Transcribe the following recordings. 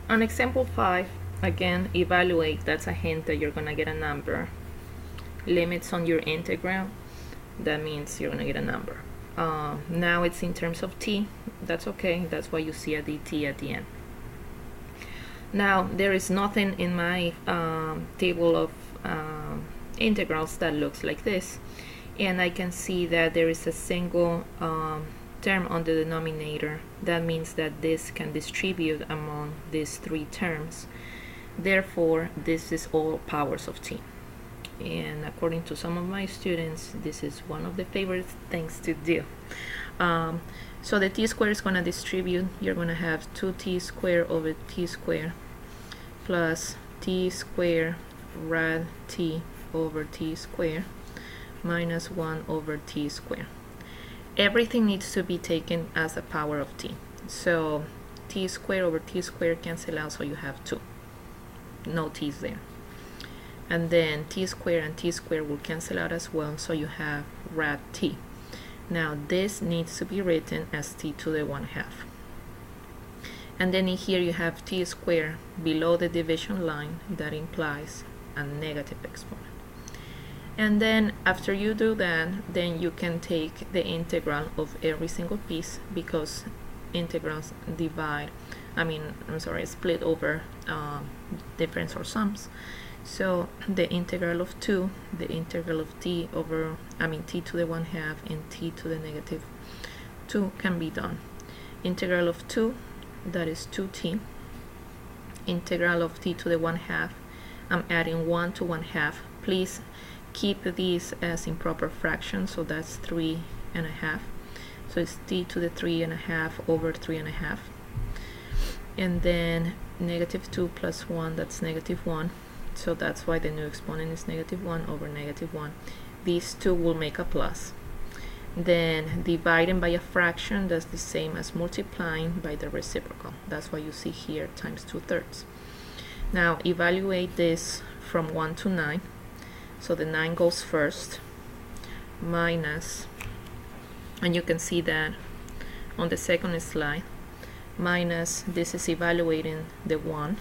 On example 5, again, evaluate, that's a hint that you're going to get a number. Limits on your integral, that means you're going to get a number. Now it's in terms of t, that's okay, that's why you see a dt at the end. Now there is nothing in my table of integrals that looks like this, and I can see that there is a single term on the denominator. That means that this can distribute among these three terms. Therefore, this is all powers of t. And according to some of my students, this is one of the favorite things to do. So the t squared is going to distribute. You're going to have 2t squared over t squared plus t squared rad t over t squared minus 1 over t squared. Everything needs to be taken as a power of t. So t squared over t squared cancel out, so you have 2. No t's there. And then t squared and t squared will cancel out as well, so you have rad t. Now this needs to be written as t to the 1/2. And then in here you have t squared below the division line. That implies a negative exponent. And then after you do that, then you can take the integral of every single piece, because integrals split over difference or sums. So the integral of 2, the integral of t over, t to the 1/2 and t to the negative 2 can be done. Integral of 2, that is 2t. Integral of t to the 1/2, I'm adding 1 to 1/2. Please keep these as improper fractions, so that's 3.5. So it's t to the 3.5 over 3.5. And then negative 2 plus 1, that's negative 1. So that's why the new exponent is negative 1 over negative 1. These two will make a plus. Then dividing by a fraction, that's the same as multiplying by the reciprocal. That's why you see here times 2/3. Now evaluate this from 1 to 9. So the 9 goes first, minus, and you can see that on the second slide, minus, this is evaluating the 1,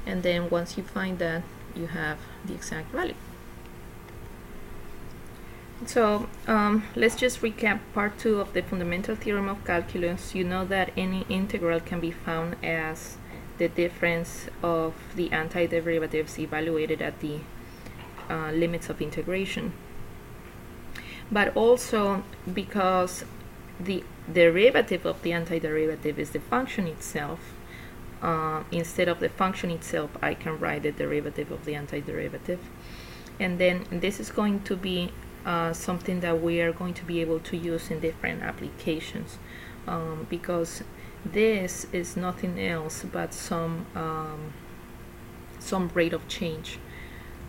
and then once you find that, you have the exact value. So let's just recap part 2 of the fundamental theorem of calculus. You know that any integral can be found as the difference of the antiderivatives evaluated at the limits of integration, but also because the derivative of the antiderivative is the function itself, instead of the function itself I can write the derivative of the antiderivative. And then this is going to be something that we are going to be able to use in different applications, because this is nothing else but some rate of change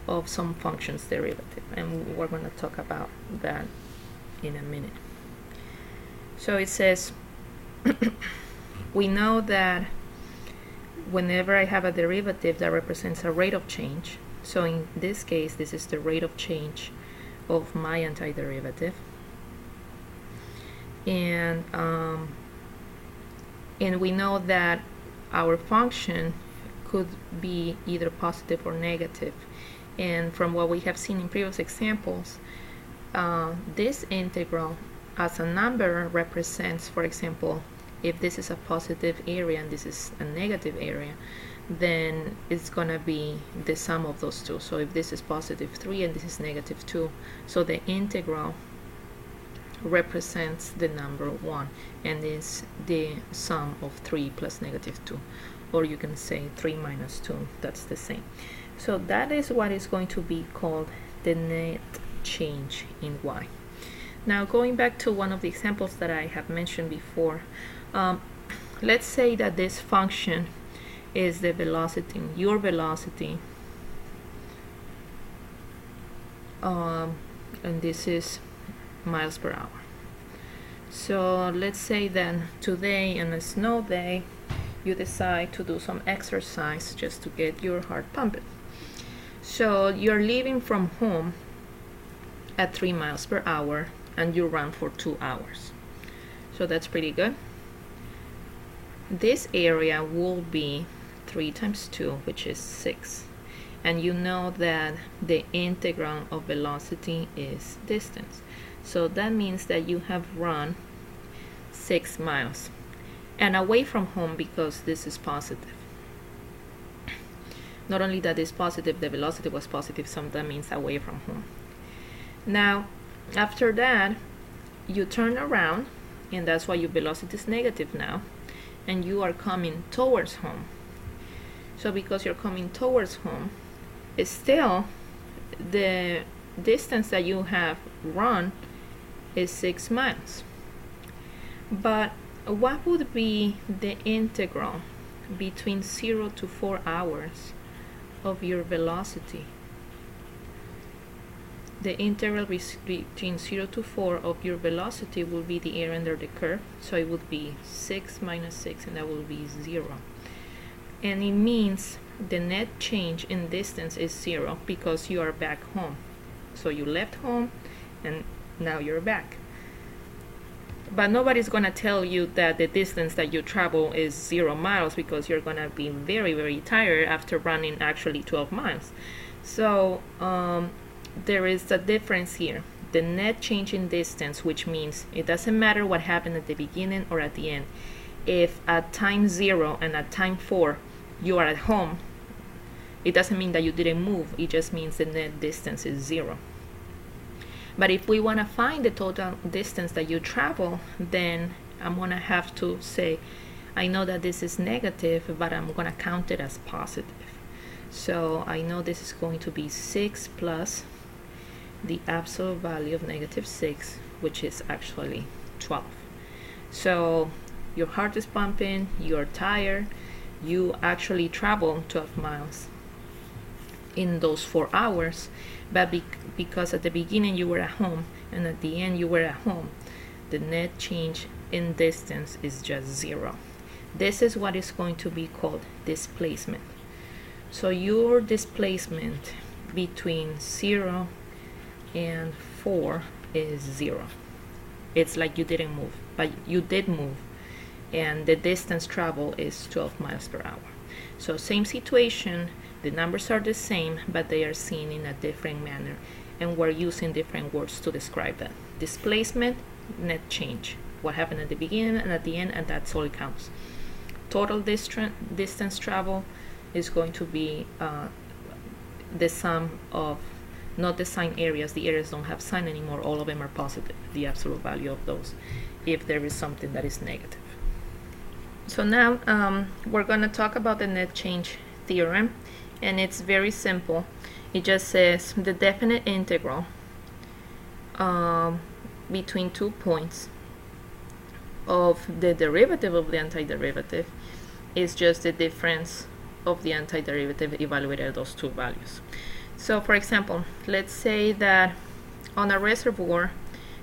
of some function's derivative, and we're going to talk about that in a minute. So it says we know that whenever I have a derivative that represents a rate of change, so in this case this is the rate of change of my antiderivative, and we know that our function could be either positive or negative. And from what we have seen in previous examples, this integral as a number represents, for example, if this is a positive area and this is a negative area, then it's going to be the sum of those two. So if this is positive 3 and this is negative 2, so the integral represents the number 1 and is the sum of 3 plus negative 2. Or you can say 3 minus 2, that's the same. So that is what is going to be called the net change in y. Now going back to one of the examples that I have mentioned before, let's say that this function is the velocity, your velocity, and this is miles per hour. So let's say that today, on a snow day, you decide to do some exercise just to get your heart pumping. So you're leaving from home at 3 miles per hour and you run for 2 hours. So that's pretty good. This area will be 3 times 2, which is 6. And you know that the integral of velocity is distance. So that means that you have run 6 miles. And away from home, because this is positive. Not only that it's positive, the velocity was positive, so that means away from home. Now, after that, you turn around, and that's why your velocity is negative now, and you are coming towards home. So because you're coming towards home, still the distance that you have run is 6 miles. But what would be the integral between 0 to 4 hours of your velocity? The integral between 0 to 4 of your velocity will be the area under the curve, so it would be 6 minus 6, and that will be 0. And it means the net change in distance is 0 because you are back home. So you left home and now you're back. But nobody's going to tell you that the distance that you travel is 0 miles, because you're going to be very, very tired after running actually 12 miles. So there is a difference here. The net change in distance, which means it doesn't matter what happened at the beginning or at the end. If at time 0 and at time 4 you are at home, it doesn't mean that you didn't move. It just means the net distance is 0. But if we want to find the total distance that you travel, then I'm going to have to say, I know that this is negative, but I'm going to count it as positive. So I know this is going to be 6 plus the absolute value of negative 6, which is actually 12. So your heart is pumping, you're tired, you actually travel 12 miles in those 4 hours, but because at the beginning you were at home and at the end you were at home, the net change in distance is just 0. This is what is going to be called displacement. So your displacement between 0 and 4 is 0. It's like you didn't move, but you did move, and the distance traveled is 12 miles per hour. So same situation, the numbers are the same, but they are seen in a different manner, and we're using different words to describe that. Displacement, net change, what happened at the beginning and at the end, and that's all it counts. Total distance travel is going to be the sum of, not the sign areas. The areas don't have sign anymore. All of them are positive, the absolute value of those, if there is something that is negative. So now we're going to talk about the net change theorem, and it's very simple. It just says the definite integral between 2 points of the derivative of the antiderivative is just the difference of the antiderivative evaluated at those two values. So for example, let's say that on a reservoir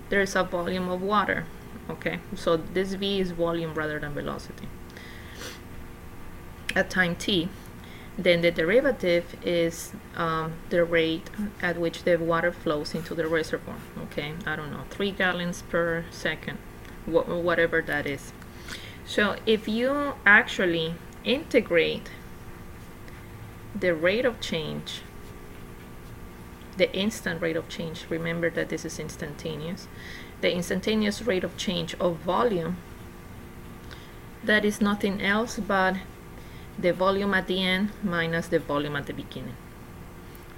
there's a volume of water. Okay, so this V is volume rather than velocity. At time t, then the derivative is the rate at which the water flows into the reservoir. Okay, I don't know, 3 gallons per second, whatever that is. So if you actually integrate the rate of change, the instant rate of change, remember that this is instantaneous, the instantaneous rate of change of volume, that is nothing else but the volume at the end minus the volume at the beginning.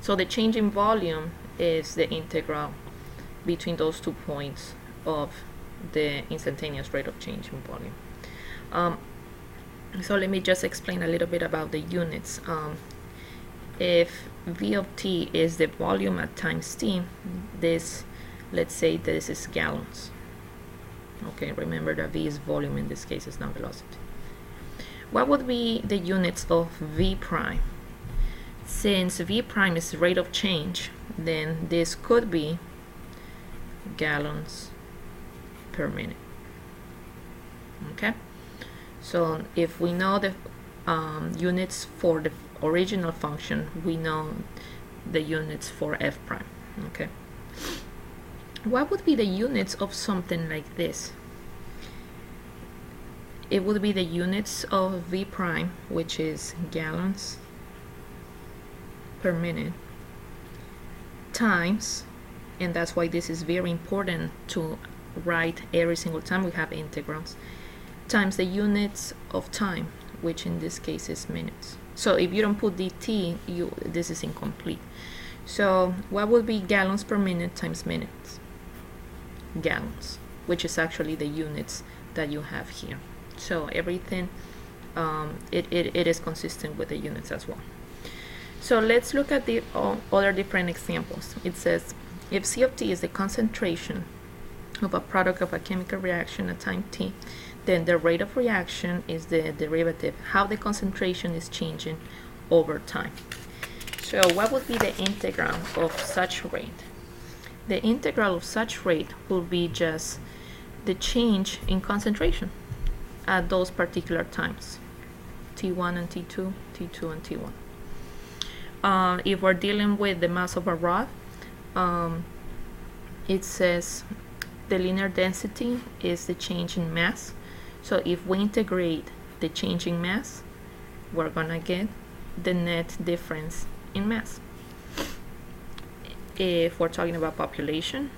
So the change in volume is the integral between those 2 points of the instantaneous rate of change in volume. So let me just explain a little bit about the units. If V of t is the volume at times t, this, let's say this is gallons. Okay, remember that V is volume in this case, is not velocity. What would be the units of V prime? Since V prime is rate of change, then this could be gallons per minute. Okay, so if we know the units for the original function, we know the units for f prime. Okay, what would be the units of something like this? it would be the units of v prime, which is gallons per minute, times, and that's why this is very important to write every single time we have integrals, times the units of time, which in this case is minutes. So if you don't put dt, this is incomplete. So what would be gallons per minute times minutes? Gallons, which is actually the units that you have here. So everything, it is consistent with the units as well. So let's look at the other different examples. It says, if C of t is the concentration of a product of a chemical reaction at time t, then the rate of reaction is the derivative, how the concentration is changing over time. So what would be the integral of such rate? The integral of such rate will be just the change in concentration at those particular times, T1 and T2, T2 and T1. If we're dealing with the mass of a rod, it says the linear density is the change in mass. So if we integrate the change in mass, we're gonna get the net difference in mass. If we're talking about population,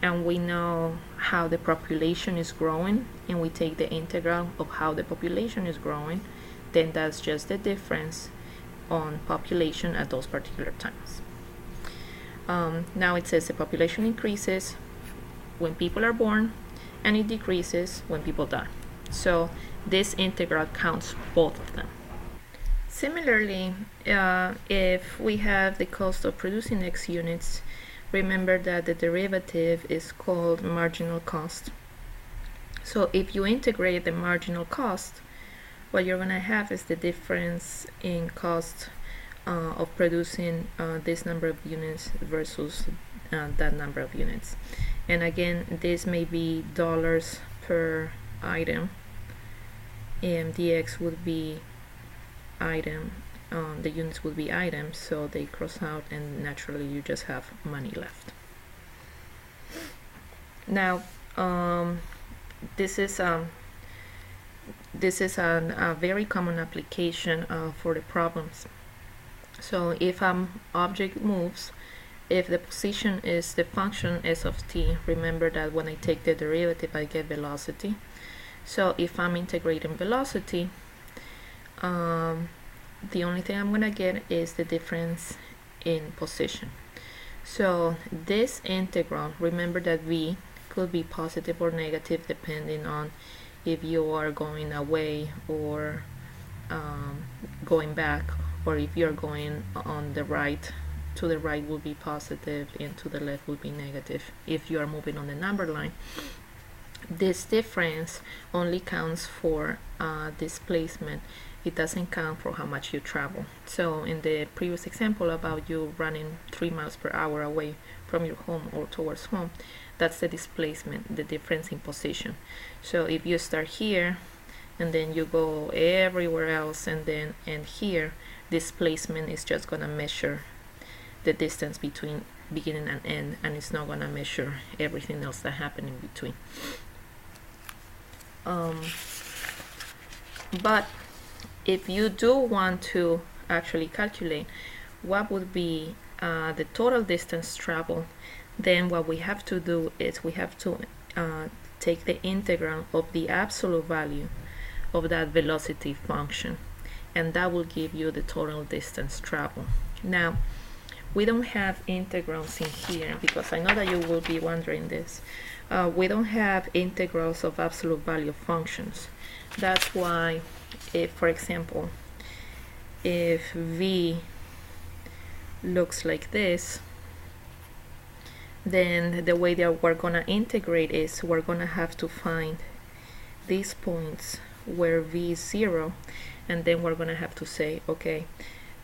and we know how the population is growing, and we take the integral of how the population is growing, then that's just the difference on population at those particular times. Now it says the population increases when people are born, and it decreases when people die. So this integral counts both of them. Similarly, if we have the cost of producing X units, remember that the derivative is called marginal cost. So if you integrate the marginal cost, what you're going to have is the difference in cost of producing this number of units versus that number of units. And again, this may be dollars per item, and dx would be item, the units would be items, so they cross out, and naturally you just have money left. Now this is a very common application for the problems. So if an object moves, if the position is the function s of t, remember that when I take the derivative I get velocity. So if I'm integrating velocity, the only thing I'm gonna get is the difference in position. So this integral, remember that v could be positive or negative depending on if you are going away or going back, or if you're going on the right, to the right will be positive and to the left will be negative if you are moving on the number line. This difference only counts for displacement. It doesn't count for how much you travel. So in the previous example about you running 3 miles per hour away from your home or towards home, that's the displacement, the difference in position. So if you start here and then you go everywhere else and then end here, displacement is just gonna measure the distance between beginning and end, and it's not gonna measure everything else that happened in between. But if you do want to actually calculate what would be the total distance traveled, then what we have to do is we have to take the integral of the absolute value of that velocity function, and that will give you the total distance traveled. Now we don't have integrals in here because I know that you will be wondering this. We don't have integrals of absolute value functions. That's why if, for example, if v looks like this, then the way that we're gonna integrate is we're gonna have to find these points where v is 0, and then we're gonna have to say, okay,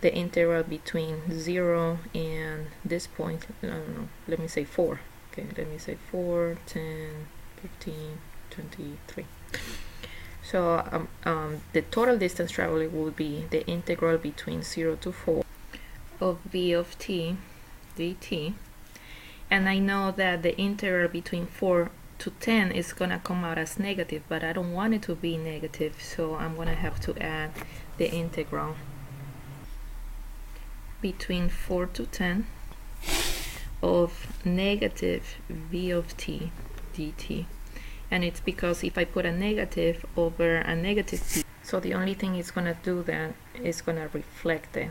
the integral between 0 and this point, I don't know, let me say 4. Okay, let me say 4, 10, 15, 23. So the total distance traveled will be the integral between 0 to 4 of v of t dt. And I know that the integral between 4 to 10 is gonna come out as negative, but I don't want it to be negative, so I'm gonna have to add the integral between 4 to 10 of negative v of t dt. And it's because if I put a negative over a negative t, so the only thing it's gonna do that is gonna reflect it,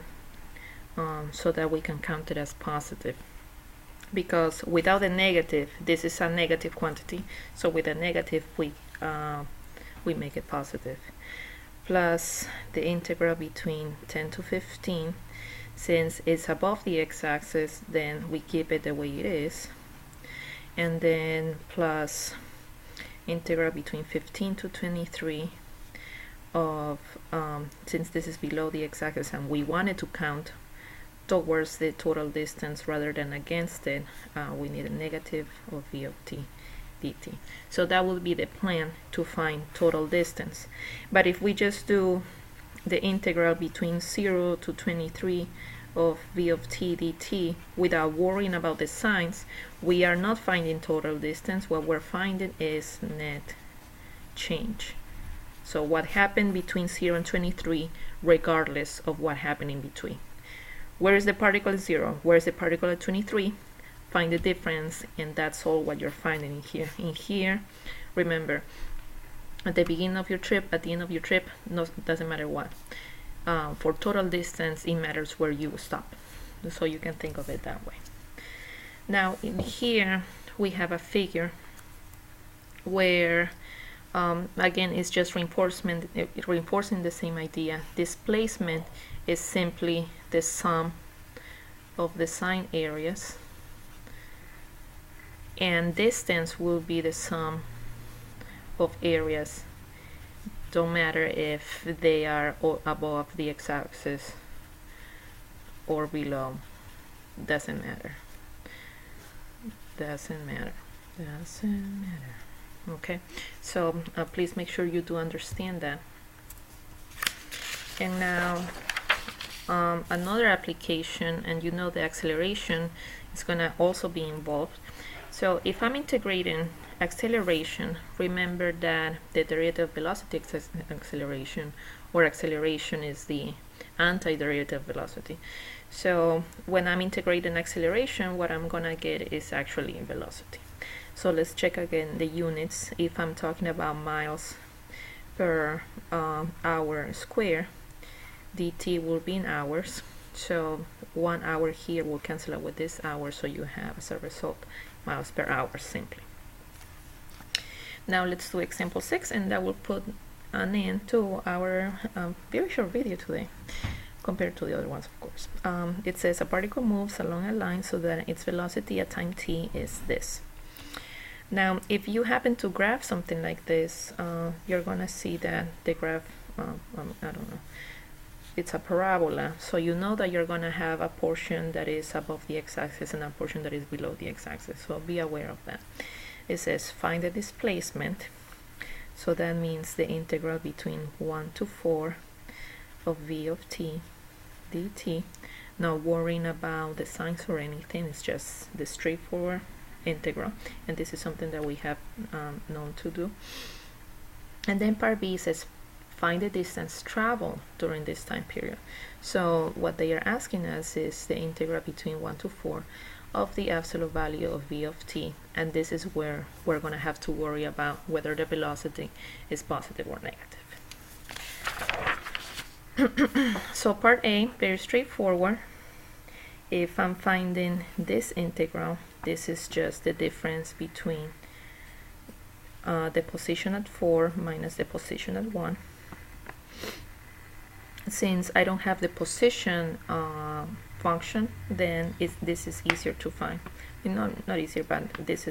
so that we can count it as positive. Because without a negative, this is a negative quantity, so with a negative we make it positive. Plus the integral between 10 to 15. Since it's above the x-axis, then we keep it the way it is. And then plus integral between 15 to 23 of, since this is below the x-axis and we wanted to count towards the total distance rather than against it, we need a negative of v of t dt. So that will be the plan to find total distance. But if we just do the integral between 0 to 23 of v of t dt without worrying about the signs, we are not finding total distance. What we're finding is net change. So what happened between 0 and 23 regardless of what happened in between. Where is the particle at 0? Where is the particle at 23? Find the difference, and that's all what you're finding in here. In here, remember, at the beginning of your trip, at the end of your trip, no, doesn't matter what. For total distance, it matters where you stop. So you can think of it that way. Now, in here, we have a figure where, again, it's just reinforcing the same idea. Displacement is simply the sum of the sine areas, and distance will be the sum of areas. Don't matter if they are above the x-axis or below. Doesn't matter. Okay, so please make sure you do understand that. And now another application, and you know the acceleration is going to also be involved. So if I'm integrating acceleration, remember that the derivative velocity acceleration, or acceleration, is the anti-derivative velocity. So when I'm integrating acceleration, what I'm going to get is actually velocity. So let's check again the units. If I'm talking about miles per hour square, dt will be in hours. So 1 hour here will cancel out with this hour, so you have as a result miles per hour simply. Now let's do example 6, and that will put an end to our very short video today compared to the other ones, of course. It says a particle moves along a line so that its velocity at time t is this. Now if you happen to graph something like this, you're gonna see that the graph, I don't know, it's a parabola, so you know that you're gonna have a portion that is above the x-axis and a portion that is below the x-axis, so be aware of that. It says find the displacement, so that means the integral between 1 to 4 of v of t dt. Not worrying about the signs or anything, it's just the straightforward integral, and this is something that we have known to do. And then part B says find the distance traveled during this time period. So what they are asking us is the integral between 1 to 4 of the absolute value of v of t, and this is where we're going to have to worry about whether the velocity is positive or negative. So part A, very straightforward. If I'm finding this integral, this is just the difference between the position at 4 minus the position at 1. Since I don't have the position function, then this is easier to find. Not easier, but this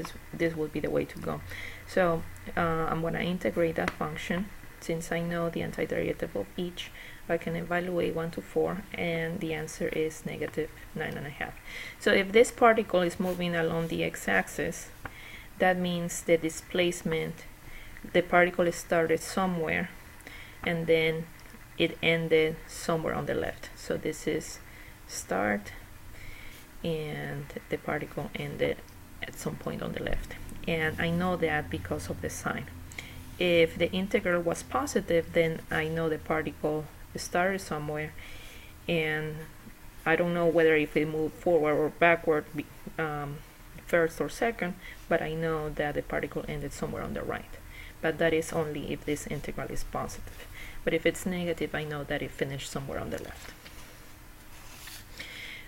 will be the way to go. So I'm going to integrate that function. Since I know the antiderivative of each, I can evaluate 1 to 4, and the answer is negative 9.5. So if this particle is moving along the x-axis, that means the displacement, the particle started somewhere and then it ended somewhere on the left. So this is start, and the particle ended at some point on the left. and I know that because of the sign. If the integral was positive, then I know the particle started somewhere, and I don't know whether if it moved forward or backward, first or second, but I know that the particle ended somewhere on the right. But that is only if this integral is positive. But if it's negative, I know that it finished somewhere on the left.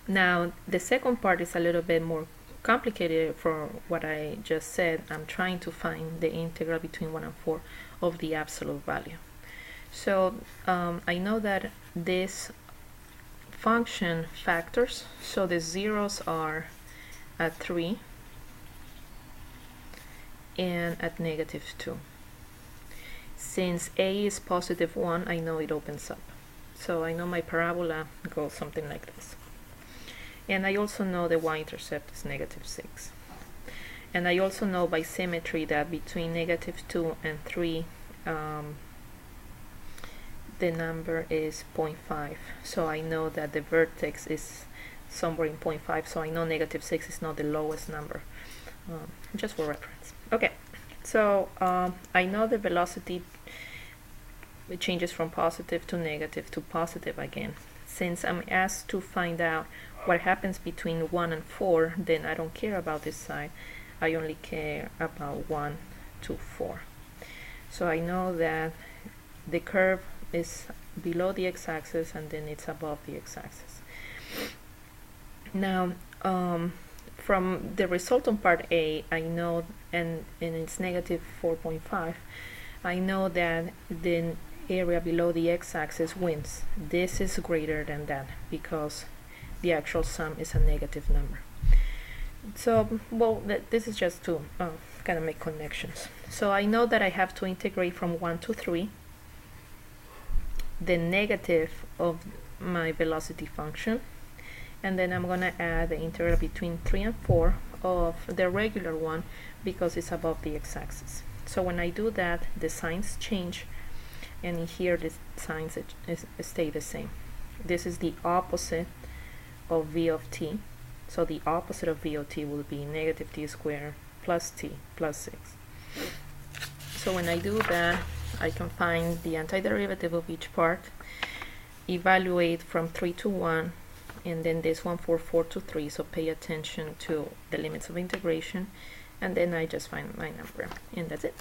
Now, the second part is a little bit more complicated for what I just said. I'm trying to find the integral between 1 and 4 of the absolute value. So I know that this function factors, so the zeros are at 3 and at -2. Since a is positive 1, I know it opens up. So I know my parabola goes something like this. And I also know the y-intercept is -6. And I also know by symmetry that between -2 and 3, the number is 0.5. So I know that the vertex is somewhere in 0.5. So I know -6 is not the lowest number, just for reference. Okay, so I know the velocity changes from positive to negative to positive again. Since I'm asked to find out what happens between 1 and 4, then I don't care about this side. I only care about 1 to 4. So I know that the curve is below the x-axis and then it's above the x-axis. Now, from the result on part A, I know, and it's -4.5, I know that the area below the x-axis wins. This is greater than that because the actual sum is a negative number. So, well, this is just to kind of make connections. So I know that I have to integrate from 1 to 3 the negative of my velocity function, and then I'm going to add the integral between 3 and 4 of the regular one because it's above the x-axis. So when I do that, the signs change, and here the signs stay the same. This is the opposite of v of t. So the opposite of v of t will be -t squared plus t plus 6. So when I do that, I can find the antiderivative of each part, evaluate from 3 to 1, and then this one for 4 to 3, so pay attention to the limits of integration, and then I just find my number, and that's it.